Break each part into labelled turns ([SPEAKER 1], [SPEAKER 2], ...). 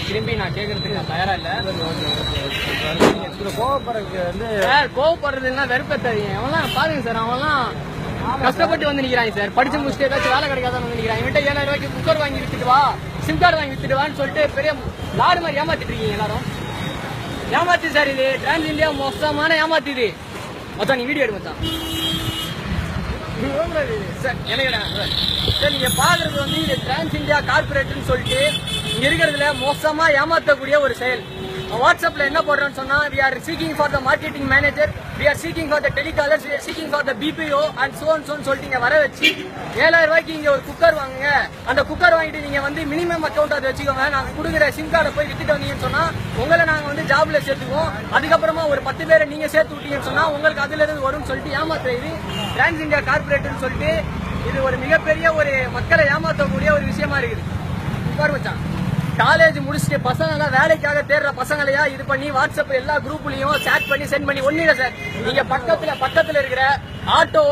[SPEAKER 1] திரும்பி நான் கேட்கறதுக்கு தயாரா இல்ல. கோவப்படுறதுன்னா வெறுப்ப தெரியும். அவன்லாம் பாருங்க சார், அவன்லாம் கஷ்டப்பட்டு வந்து நிக்கிறாங்க சார். படிச்சு முடிச்சுட்டு ஏதாச்சும் வேலை கிடைக்காத வந்து நிக்கிறாங்க. இவன்ட்ட 7000 ரூபாய்க்கு குக்கர் வாங்கி வித்துட்டு வா, சிம் கார்டு வாங்கி வித்துட்டு சொல்லிட்டு பெரிய லாடு மாதிரி ஏமாத்திட்டு இருக்கீங்க எல்லாரும். ஏமாத்து சார், இது டிரான்ஸ் இந்தியா மோசமான ஏமாத்து. இது மொத்தம் நீ வீடியோ எடு மச்சான். சார் நீங்க பாக்குறது வந்து இது டிரான்ஸ் இந்தியா கார்பரேட்னு சொல்லிட்டு இங்க இருக்கிறதுல மோசமா ஏமாத்தக்கூடிய ஒரு செயல். வாட்ஸ்அப்ல என்ன போடுறோம்னு சொன்னா, we are seeking for the marketing manager, we are seeking for the telecallers, we are seeking for the BPO and so on சொல்லிட்டு இங்க வர வச்சு 7000 ரூபாய்க்கு இங்க ஒரு குக்கர் வாங்குங்க. அந்த குக்கர் வாங்கிட்டு நீங்க வந்து மினிமம் அக்கௌண்ட் அதை வச்சுக்கோங்க, நாங்க கொடுக்குற சிம் கார்டை போய் வித்துட்டு வந்தீங்கன்னு சொன்னா உங்களை நாங்க வந்து ஜாப்ல சேர்த்துக்குவோம். அதுக்கப்புறமா ஒரு 10 பேரை நீங்க சேர்த்து விட்டீங்கன்னு சொன்னா உங்களுக்கு அதுல இருந்து வரும்னு சொல்லிட்டு ஏமாத்துற இது டிரான்ஸ் இந்தியா கார்பரேட்னு சொல்லிட்டு இது ஒரு மிகப்பெரிய ஒரு மக்களை ஏமாற்றக்கூடிய ஒரு விஷயமா இருக்குது. மச்சான், காலேஜ் முடிச்சுட்டு பசங்க எல்லாம் வேலைக்காக தேடுற பசங்களையா இது பண்ணி வாட்ஸ்அப் எல்லா குரூப்லயும் சேட் பண்ணி சென்ட் பண்ணி ஒண்ணு இல்ல சார். நீங்க பக்கத்துல இருக்கிற ஆட்டோ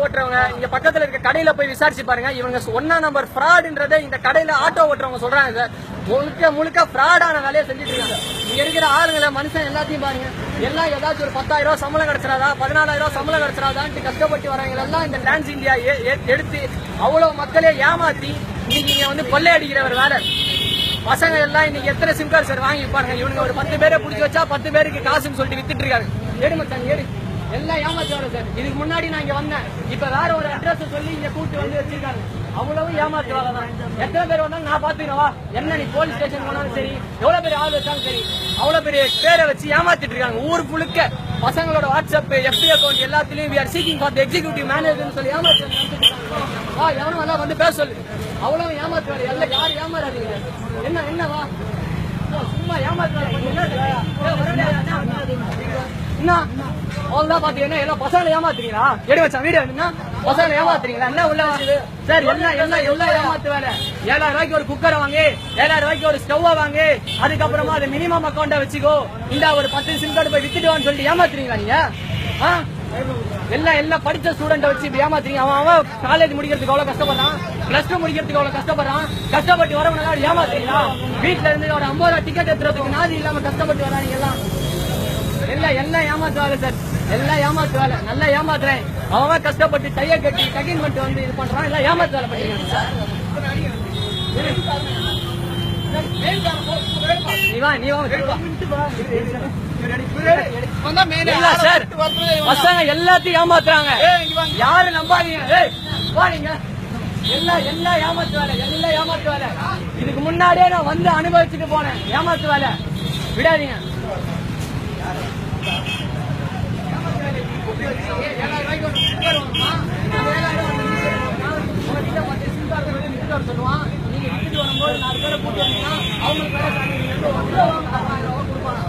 [SPEAKER 1] ஓட்டுறவங்க, இங்க பக்கத்துல இருக்க கடையில போய் விசாரிச்சு பாருங்க. இவங்க 1 நம்பர் ஃப்ராடுன்றதை இந்த கடையில ஆட்டோ ஓட்டுறவங்க சொல்றாங்க சார். முழுக்க ஃப்ராடான வேலையை செஞ்சுட்டு இருக்காங்க. இங்க இருக்கிற ஆளுங்களை மனுஷன் எல்லாத்தையும் பாருங்க. எல்லாம் ஏதாச்சும் ஒரு 10,000 ரூபாய் சம்பளம் கிடைச்சிடாதா, 14,000 ரூபாய் சம்பளம் கிடைச்சிடாதான்ட்டு கஷ்டப்பட்டு வராங்க. எல்லாம் இந்த டிரான்ஸ் இந்தியா எடுத்து அவ்வளவு மக்களே ஏமாத்தி இன்னைக்கு இங்க வந்து கொள்ளையடிக்கிற ஒரு வேலை. பசங்க எல்லாம் இன்னைக்கு எத்தனை சிம் கார்டு சார் வாங்கி பாருங்க. இவனுங்க ஒரு 10 பேரை பிடிச்சி வச்சா 10 பேருக்கு காசுன்னு சொல்லிட்டு வித்துட்டு இருக்காங்க. ஏடு மச்சான் ஏடு, எல்லாம் ஏமாத்துவாரு சார். இதுக்கு முன்னாடி நான் இங்க வந்தேன், இப்ப வேற ஒரு அட்ரஸ் சொல்லி இங்க கூட்டு வந்து வச்சிருக்காங்க. அவ்வளவு ஏமாத்துவாங்க தான். எத்தனை பேர் வந்தாலும் நான் பாத்துக்கிறவா, என்ன நீ போலீஸ் ஸ்டேஷன் போனாலும் சரி, எவ்வளவு பெரிய ஆள் வச்சாலும் சரி, அவ்வளவு பெரிய பேரை வச்சு ஏமாத்திட்டு இருக்காங்க. ஊர் புழுக்க பசங்களோட வாட்ஸ்அப் FB அக்கௌண்ட் எல்லாத்திலயும் we are seeking for the executive manager சொல்லி ஏமாத்து. எவனும் எல்லாம் வந்து பேச சொல்லு. அவ்வளவு ஏமாத்துவாரு. எல்லாம் யாரும் ஏமாறாதீங்க. என்னவா சும்மா ஏமாத்துவாரு. அவ்வளவுதான் பாத்தீங்கன்னா எல்லாம் பசங்களை ஏமாத்துறீங்களா? எடு வச்சா வீடியோ என்ன பசங்களை ஏமாத்துறீங்களா? என்ன உள்ள சார் எல்லாம் ஏமாத்து வேலை. 7000 ரூபாய்க்கு ஒரு குக்கரை வாங்கி, 7000 ரூபாய்க்கு ஒரு ஸ்டவ் வாங்கி, அதுக்கப்புறமா அது மினிமம் அக்கௌண்ட வச்சுக்கோ, இந்த ஒரு 10 சிம் கார்டு போய் வித்துட்டு சொல்லிட்டு ஏமாத்துறீங்களா நீங்க? எல்லாம் படிச்ச ஸ்டூடெண்ட் வச்சு ஏமாத்துறீங்க. அவன் காலேஜ் முடிக்கிறதுக்கு அவ்வளவு கஷ்டப்படுறான், +2 முடிக்கிறதுக்கு அவ்வளவு கஷ்டப்படுறான். கஷ்டப்பட்டு வரவங்க ஏமாத்துறீங்களா? வீட்டுல இருந்து ஒரு 50 ரூபாய் டிக்கெட் எடுத்துறதுக்கு நாதி இல்லாம கஷ்டப்பட்டு வராங்க. எல்லாம் ஏமாத்துவாங்க சார், எல்லாம் ஏமாத்துவாங்க. நல்லா ஏமாத்துறேன். அவன் கஷ்டப்பட்டு டைய கட்டி டக்கின் பண்ணிட்டு வந்து இது பண்றான். எல்லாம் ஏமாத்து வேலை பண்ணிருக்காங்க சார். பசங்க எல்லாத்தையும் ஏமாத்துறாங்க. யாரு நம்பாதீங்க. எல்லாம் ஏமாத்து வேலை, எல்லாம் ஏமாத்து வேலை. இதுக்கு முன்னாடியே நான் வந்து அனுபவிச்சுட்டு போனேன். ஏமாத்து வேலை விடாதீங்க. 7000 ரூபாய்க்கு ஒரு குக்கர் வாங்குவான், 7000 சொல்லுவான். நீங்க விட்டுட்டு வரும்போது 4 பேரை கூட்டி வந்தீங்கன்னா அவங்களுக்கு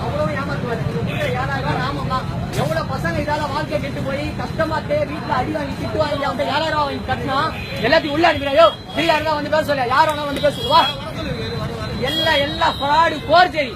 [SPEAKER 1] அவ்வளவு ஏமாத்துவாரு. 7000 ரூபாய் நாமம் தான். எவ்வளவு பசங்க இதால வாழ்க்கை கெட்டு போய் கஷ்டமாட்டே வீட்டுல அடி வாங்கி திட்டு வாங்கி அவங்க 7000 ரூபாய் வாங்கி கட்டினா எல்லாத்தையும் உள்ள அனுப்பிடுறாயோ. 3000 ரூபாய் வந்து பேச சொல்ல, யார் வேணா வந்து பேசுவா. எல்லாம் ஃப்ராடு, போர்ஜரி.